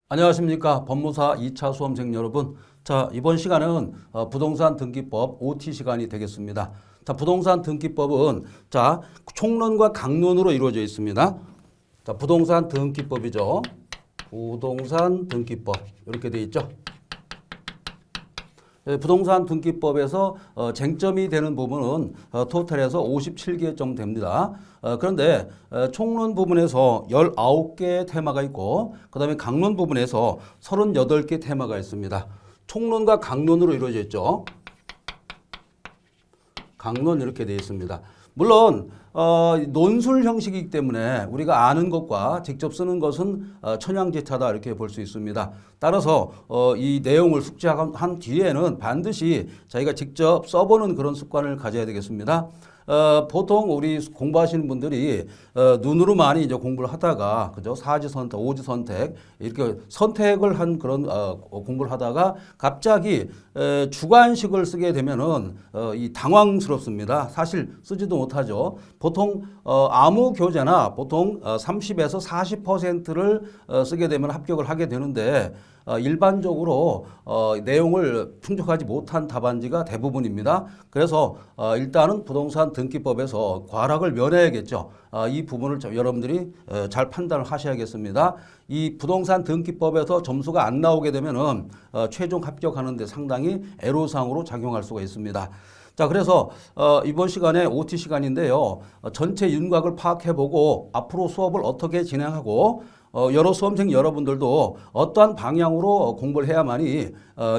안녕하십니까. 법무사 2차 수험생 여러분. 자, 이번 시간은 부동산 등기법 OT 시간이 되겠습니다. 자, 부동산 등기법은 자, 총론과 강론으로 이루어져 있습니다. 자, 부동산 등기법이죠. 부동산 등기법. 이렇게 돼 있죠. 부동산 등기법에서 쟁점이 되는 부분은 토탈에서 57개 점 됩니다. 그런데 총론 부분에서 19개의 테마가 있고 그 다음에 강론 부분에서 38개 테마가 있습니다. 총론과 강론으로 이루어져 있죠. 강론 이렇게 되어 있습니다. 물론 논술 형식이기 때문에 우리가 아는 것과 직접 쓰는 것은 천양지차다 이렇게 볼 수 있습니다. 따라서 이 내용을 숙지한 뒤에는 반드시 자기가 직접 써보는 그런 습관을 가져야 되겠습니다. 보통 우리 공부하시는 분들이 눈으로 많이 이제 공부를 하다가 그죠? 사지 선택, 오지 선택 이렇게 선택을 한 그런 공부를 하다가 갑자기 주관식을 쓰게 되면은 이 당황스럽습니다. 사실 쓰지도 못하죠. 보통 아무 교재나 보통 30에서 40%를 쓰게 되면 합격을 하게 되는데 일반적으로 내용을 충족하지 못한 답안지가 대부분입니다. 그래서 일단은 부동산 등기법에서 과락을 면해야겠죠. 이 부분을 여러분들이 잘 판단을 하셔야겠습니다. 이 부동산 등기법에서 점수가 안 나오게 되면은 최종 합격하는 데 상당히 애로사항으로 작용할 수가 있습니다. 자, 그래서 이번 시간에 OT 시간인데요. 전체 윤곽을 파악해보고 앞으로 수업을 어떻게 진행하고 여러 수험생 여러분들도 어떠한 방향으로 공부를 해야만이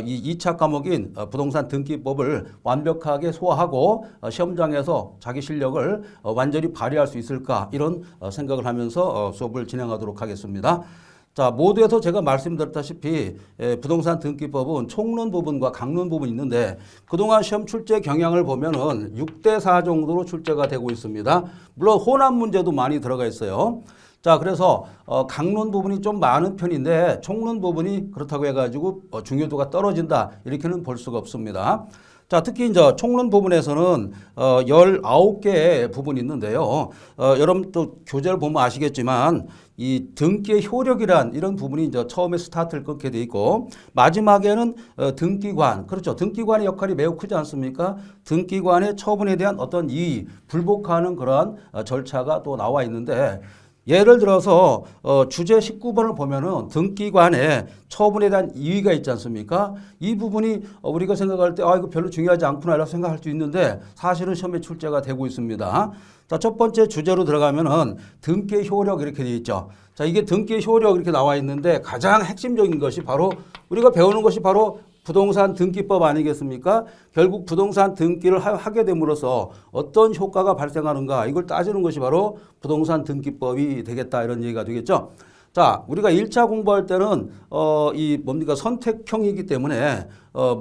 이 2차 과목인 부동산 등기법을 완벽하게 소화하고 시험장에서 자기 실력을 완전히 발휘할 수 있을까 이런 생각을 하면서 수업을 진행하도록 하겠습니다. 자, 모두에서 제가 말씀드렸다시피 부동산 등기법은 총론 부분과 강론 부분이 있는데 그동안 시험 출제 경향을 보면은 6대4 정도로 출제가 되고 있습니다. 물론 혼합 문제도 많이 들어가 있어요. 자, 그래서 강론 부분이 좀 많은 편인데 총론 부분이 그렇다고 해가지고 중요도가 떨어진다 이렇게는 볼 수가 없습니다. 자, 특히 이제 총론 부분에서는 19개의 부분이 있는데요. 여러분 또 교재를 보면 아시겠지만 이 등기의 효력이란 이런 부분이 이제 처음에 스타트를 끊게 돼 있고 마지막에는 등기관, 그렇죠. 등기관의 역할이 매우 크지 않습니까? 등기관의 처분에 대한 어떤 이의, 불복하는 그러한 절차가 또 나와 있는데 예를 들어서 주제 19번을 보면은 등기관의 처분에 대한 이의가 있지 않습니까? 이 부분이 우리가 생각할 때 이거 별로 중요하지 않구나라고 생각할 수 있는데 사실은 시험에 출제가 되고 있습니다. 자, 첫 번째 주제로 들어가면은 등기의 효력 이렇게 되어 있죠. 자, 이게 등기의 효력 이렇게 나와 있는데 가장 핵심적인 것이 바로 우리가 배우는 것이 바로 부동산 등기법 아니겠습니까? 결국 부동산 등기를 하게 됨으로써 어떤 효과가 발생하는가 이걸 따지는 것이 바로 부동산 등기법이 되겠다 이런 얘기가 되겠죠. 자, 우리가 1차 공부할 때는 이 뭡니까 선택형이기 때문에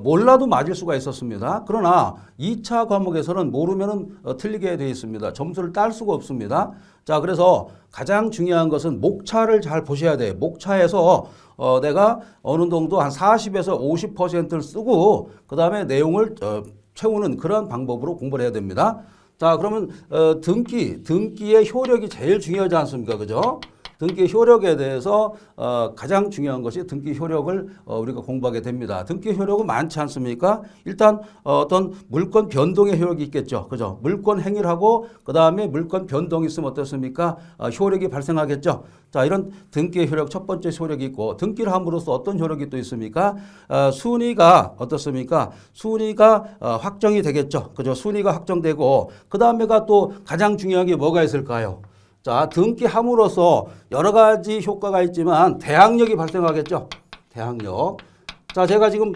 몰라도 맞을 수가 있었습니다. 그러나 2차 과목에서는 모르면은 틀리게 되어 있습니다. 점수를 딸 수가 없습니다. 자, 그래서 가장 중요한 것은 목차를 잘 보셔야 돼요. 목차에서 내가 어느 정도 한 40에서 50%를 쓰고 그 다음에 내용을 채우는 그런 방법으로 공부를 해야 됩니다. 자, 그러면 등기의 효력이 제일 중요하지 않습니까? 그죠? 등기 효력에 대해서 가장 중요한 것이 등기 효력을 우리가 공부하게 됩니다. 등기 효력은 많지 않습니까? 일단 어떤 물권 변동의 효력이 있겠죠. 그죠? 물권 행위를 하고 그다음에 물권 변동이 있으면 어떻습니까? 효력이 발생하겠죠. 자, 이런 등기의 효력 첫 번째 효력이 있고 등기를 함으로써 어떤 효력이 또 있습니까? 순위가 어떻습니까? 순위가 확정이 되겠죠. 그죠? 순위가 확정되고 그다음에가 또 가장 중요한 게 뭐가 있을까요? 자, 등기함으로써 여러 가지 효과가 있지만 대항력이 발생하겠죠. 대항력. 자, 제가 지금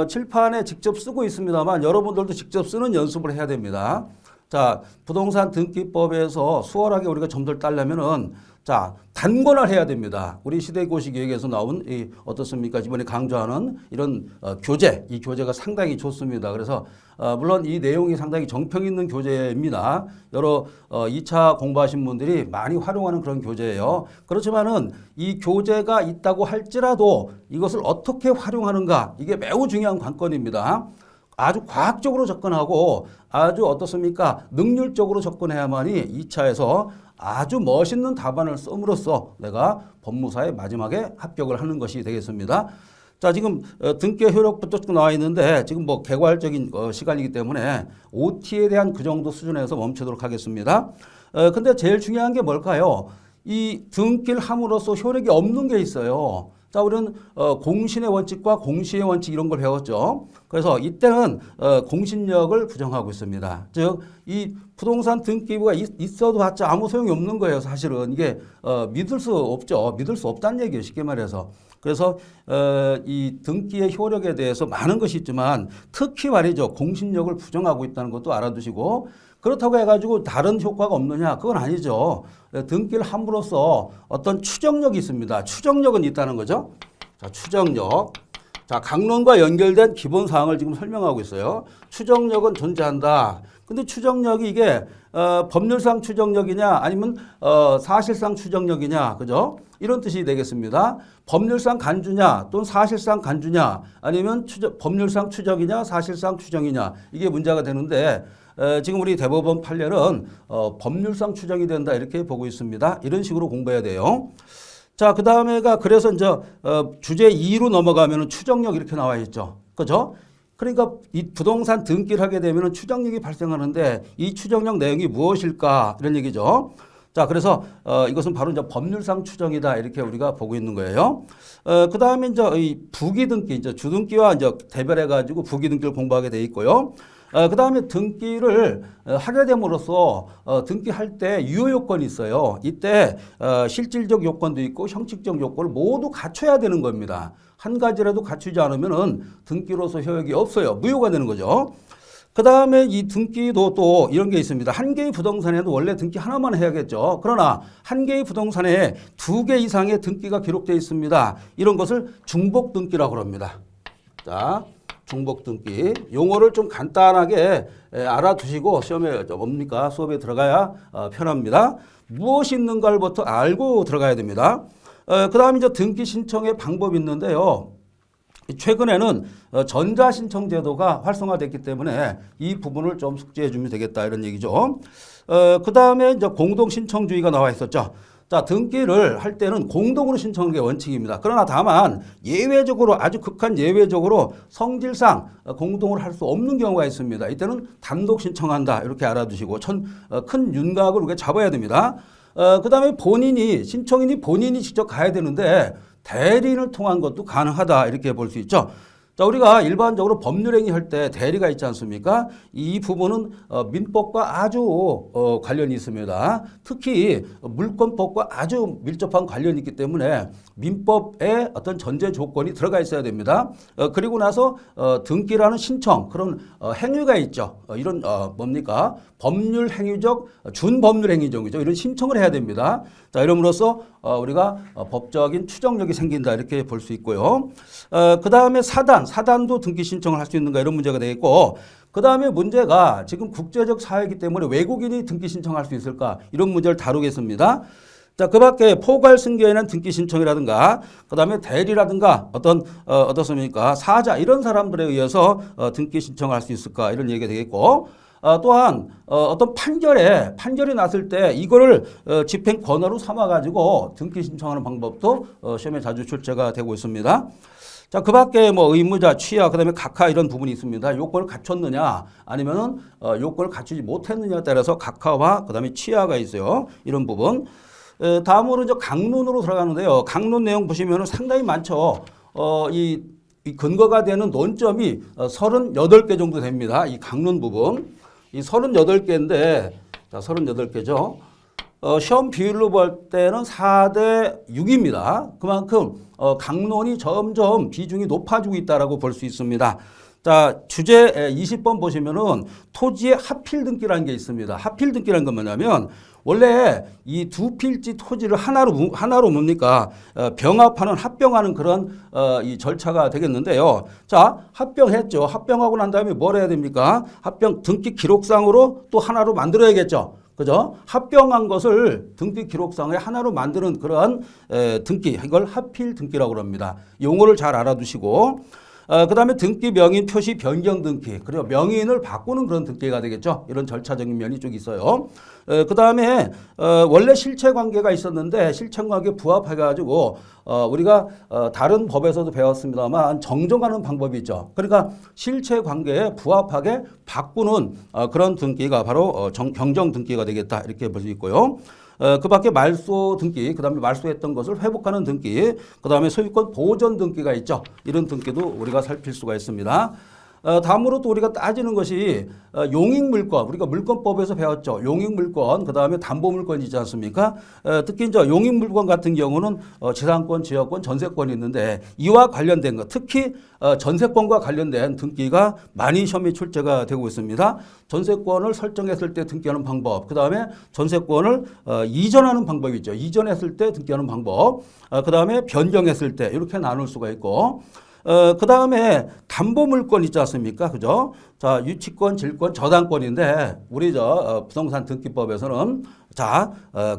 칠판에 직접 쓰고 있습니다만 여러분들도 직접 쓰는 연습을 해야 됩니다. 자, 부동산 등기법에서 수월하게 우리가 점수를 따려면은 자, 단권을 해야 됩니다. 우리 시대고시교육에서 나온 이 어떻습니까? 이번에 강조하는 이런 교재, 이 교재가 상당히 좋습니다. 그래서 물론 이 내용이 상당히 정평 있는 교재입니다. 여러 2차 공부하신 분들이 많이 활용하는 그런 교재예요. 그렇지만은 이 교재가 있다고 할지라도 이것을 어떻게 활용하는가 이게 매우 중요한 관건입니다. 아주 과학적으로 접근하고 아주 어떻습니까? 능률적으로 접근해야만이 2차에서 아주 멋있는 답안을 씀으로써 내가 법무사에 마지막에 합격을 하는 것이 되겠습니다. 자, 지금 등기의 효력부터 쭉 나와 있는데 지금 뭐 개괄적인 시간이기 때문에 OT에 대한 그 정도 수준에서 멈추도록 하겠습니다. 근데 제일 중요한 게 뭘까요? 이 등기를 함으로써 효력이 없는 게 있어요. 자, 우리는 공신의 원칙과 공시의 원칙 이런 걸 배웠죠. 그래서 이때는 공신력을 부정하고 있습니다. 즉, 이 부동산 등기부가 있어도 봤자 아무 소용이 없는 거예요. 사실은 이게 믿을 수 없죠. 믿을 수 없다는 얘기예요. 쉽게 말해서. 그래서 이 등기의 효력에 대해서 많은 것이 있지만 특히 말이죠. 공신력을 부정하고 있다는 것도 알아두시고, 그렇다고 해가지고 다른 효과가 없느냐? 그건 아니죠. 등기를 함으로써 어떤 추정력이 있습니다. 추정력은 있다는 거죠. 자, 추정력. 자, 강론과 연결된 기본 사항을 지금 설명하고 있어요. 추정력은 존재한다. 근데 추정력이 이게 법률상 추정력이냐 아니면 사실상 추정력이냐, 그죠? 이런 뜻이 되겠습니다. 법률상 간주냐 또는 사실상 간주냐 아니면 법률상 추정이냐 사실상 추정이냐, 이게 문제가 되는데 지금 우리 대법원 판례는 법률상 추정이 된다 이렇게 보고 있습니다. 이런 식으로 공부해야 돼요. 자, 그 다음에가 그래서 이제 주제 2로 넘어가면 추정력 이렇게 나와 있죠. 그죠? 그러니까 이 부동산 등기를 하게 되면 추정력이 발생하는데 이 추정력 내용이 무엇일까 이런 얘기죠. 자, 그래서 이것은 바로 이제 법률상 추정이다 이렇게 우리가 보고 있는 거예요. 그 다음에 이제 이 부기 등기, 이제 주등기와 이제 대별해 가지고 부기 등기를 공부하게 돼 있고요. 그 다음에 등기를 하게 됨으로써 등기할 때 유효 요건이 있어요. 이때 실질적 요건도 있고 형식적 요건을 모두 갖춰야 되는 겁니다. 한 가지라도 갖추지 않으면은 등기로서 효력이 없어요. 무효가 되는 거죠. 그 다음에 이 등기도 또 이런 게 있습니다. 한 개의 부동산에도 원래 등기 하나만 해야겠죠. 그러나 한 개의 부동산에 2개 이상의 등기가 기록되어 있습니다. 이런 것을 중복 등기라고 합니다. 자, 중복 등기. 용어를 좀 간단하게 알아두시고 시험에 뭡니까? 수업에 들어가야 편합니다. 무엇이 있는가부터 알고 들어가야 됩니다. 그 다음에 이제 등기 신청의 방법이 있는데요. 최근에는 전자신청 제도가 활성화됐기 때문에 이 부분을 좀 숙지해 주면 되겠다 이런 얘기죠. 그 다음에 이제 공동신청주의가 나와 있었죠. 자, 등기를 할 때는 공동으로 신청하는 게 원칙입니다. 그러나 다만 예외적으로 아주 극한 예외적으로 성질상 공동으로 할 수 없는 경우가 있습니다. 이때는 단독 신청한다 이렇게 알아두시고 큰 윤곽을 우리가 잡아야 됩니다. 그 다음에 신청인이 본인이 직접 가야 되는데 대리인을 통한 것도 가능하다 이렇게 볼 수 있죠. 자, 우리가 일반적으로 법률행위 할 때 대리가 있지 않습니까? 이 부분은 민법과 아주 관련이 있습니다. 특히 물권법과 아주 밀접한 관련이 있기 때문에 민법에 어떤 전제 조건이 들어가 있어야 됩니다. 그리고 나서 등기라는 신청, 그런 행위가 있죠. 이런 뭡니까? 법률 행위적, 준법률 행위적이죠. 이런 신청을 해야 됩니다. 자, 이름으로써 우리가 법적인 추정력이 생긴다 이렇게 볼 수 있고요. 그 다음에 사단도 등기 신청을 할 수 있는가 이런 문제가 되겠고, 그 다음에 문제가 지금 국제적 사회이기 때문에 외국인이 등기 신청할 수 있을까 이런 문제를 다루겠습니다. 자, 그 밖에 포괄 승계에는 등기 신청이라든가, 그 다음에 대리라든가 어떻습니까? 사자 이런 사람들에 의해서 등기 신청할 수 있을까 이런 얘기가 되겠고, 또한 어떤 판결이 났을 때 이거를 집행 권한으로 삼아가지고 등기 신청하는 방법도 시험에 자주 출제가 되고 있습니다. 자, 그 밖에 뭐 의무자, 취하, 그 다음에 각하 이런 부분이 있습니다. 요건을 갖췄느냐 아니면은 요건을 갖추지 못했느냐에 따라서 각하와 그 다음에 취하가 있어요. 이런 부분. 다음으로 이제 강론으로 들어가는데요. 강론 내용 보시면은 상당히 많죠. 이 근거가 되는 논점이 38개 정도 됩니다. 이 강론 부분. 이 38개인데, 자, 38개죠. 시험 비율로 볼 때는 4대 6입니다. 그만큼 강론이 점점 비중이 높아지고 있다라고 볼 수 있습니다. 자, 주제 20번 보시면은 토지의 하필 등기라는 게 있습니다. 하필 등기라는 건 뭐냐면 원래 이 두 필지 토지를 하나로 뭡니까? 병합하는 합병하는 그런 이 절차가 되겠는데요. 자, 합병했죠. 합병하고 난 다음에 뭘 해야 됩니까? 합병 등기 기록상으로 또 하나로 만들어야겠죠. 그죠? 합병한 것을 등기 기록상에 하나로 만드는 그런 등기, 이걸 하필 등기라고 합니다. 용어를 잘 알아두시고, 그 다음에 등기 명인 표시 변경 등기, 그리고 명인을 바꾸는 그런 등기가 되겠죠. 이런 절차적인 면이 쭉 있어요. 그 다음에 원래 실체 관계가 있었는데 실체 관계 부합해가지고 우리가 다른 법에서도 배웠습니다만 정정하는 방법이 있죠. 그러니까 실체 관계에 부합하게 바꾸는 그런 등기가 바로 경정 등기가 되겠다 이렇게 볼 수 있고요. 그 밖에 말소 등기, 그 다음에 말소했던 것을 회복하는 등기, 그 다음에 소유권 보전 등기가 있죠. 이런 등기도 우리가 살필 수가 있습니다. 다음으로 또 우리가 따지는 것이 용익물권, 우리가 물권법에서 배웠죠. 용익물권, 그 다음에 담보물권이 있지 않습니까? 특히 이제 용익물권 같은 경우는 지상권, 지역권, 전세권이 있는데 이와 관련된 것, 특히 전세권과 관련된 등기가 많이 시험에 출제가 되고 있습니다. 전세권을 설정했을 때 등기하는 방법, 그 다음에 전세권을 이전하는 방법이 있죠. 이전했을 때 등기하는 방법, 그 다음에 변경했을 때 이렇게 나눌 수가 있고, 그 다음에 담보물권 있지 않습니까? 그죠? 자, 유치권, 질권, 저당권인데, 우리 부동산 등기법에서는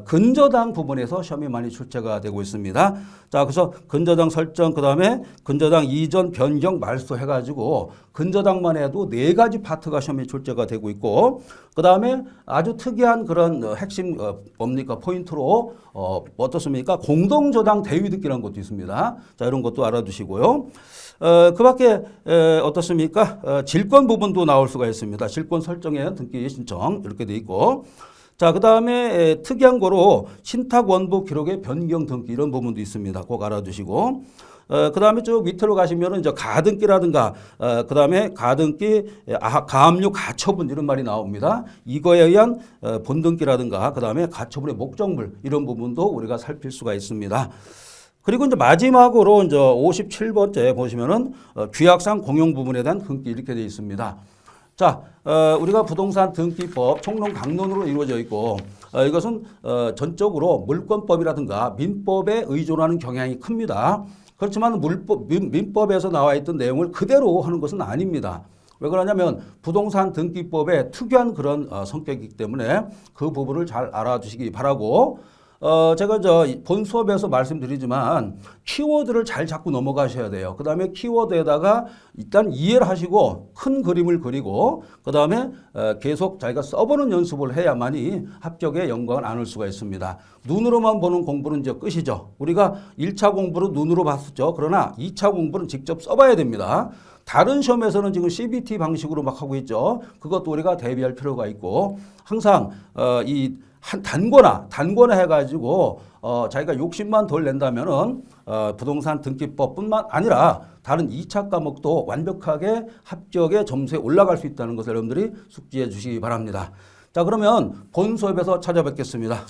근저당 부분에서 시험이 많이 출제가 되고 있습니다. 자, 그래서 근저당 설정, 그 다음에 근저당 이전, 변경, 말소 해가지고 근저당만 해도 4가지 파트가 시험에 출제가 되고 있고, 그 다음에 아주 특이한 그런 핵심 뭡니까? 포인트로 어떻습니까? 공동저당 대위등기라는 것도 있습니다. 자, 이런 것도 알아두시고요. 그 밖에 어떻습니까? 질권 부분도 나올 수가 있습니다. 질권 설정에 등기 신청 이렇게 돼 있고, 자, 그 다음에 특이한 거로 신탁 원부 기록의 변경 등기 이런 부분도 있습니다. 꼭 알아두시고, 그 다음에 쭉 밑으로 가시면은 이제 가등기라든가, 그 다음에 가등기, 가압류, 가처분 이런 말이 나옵니다. 이거에 의한 본등기라든가, 그 다음에 가처분의 목적물 이런 부분도 우리가 살필 수가 있습니다. 그리고 이제 마지막으로 이제 57번째 보시면은 규약상 공용 부분에 대한 등기 이렇게 되어 있습니다. 자, 우리가 부동산 등기법 총론 강론으로 이루어져 있고, 이것은 전적으로 물권법이라든가 민법에 의존하는 경향이 큽니다. 그렇지만 민법에서 나와 있던 내용을 그대로 하는 것은 아닙니다. 왜 그러냐면 부동산 등기법에 특유한 그런 성격이기 때문에 그 부분을 잘 알아두시기 바라고, 제가 본 수업에서 말씀드리지만 키워드를 잘 잡고 넘어가셔야 돼요. 그 다음에 키워드에다가 일단 이해를 하시고 큰 그림을 그리고 그 다음에 계속 자기가 써보는 연습을 해야만이 합격의 영광을 안을 수가 있습니다. 눈으로만 보는 공부는 이제 끝이죠. 우리가 1차 공부로 눈으로 봤었죠. 그러나 2차 공부는 직접 써봐야 됩니다. 다른 시험에서는 지금 CBT 방식으로 막 하고 있죠. 그것도 우리가 대비할 필요가 있고, 항상 단거나 해가지고 자기가 욕심만 덜 낸다면은 부동산 등기법뿐만 아니라 다른 2차 과목도 완벽하게 합격의 점수에 올라갈 수 있다는 것을 여러분들이 숙지해 주시기 바랍니다. 자, 그러면 본 수업에서 찾아뵙겠습니다.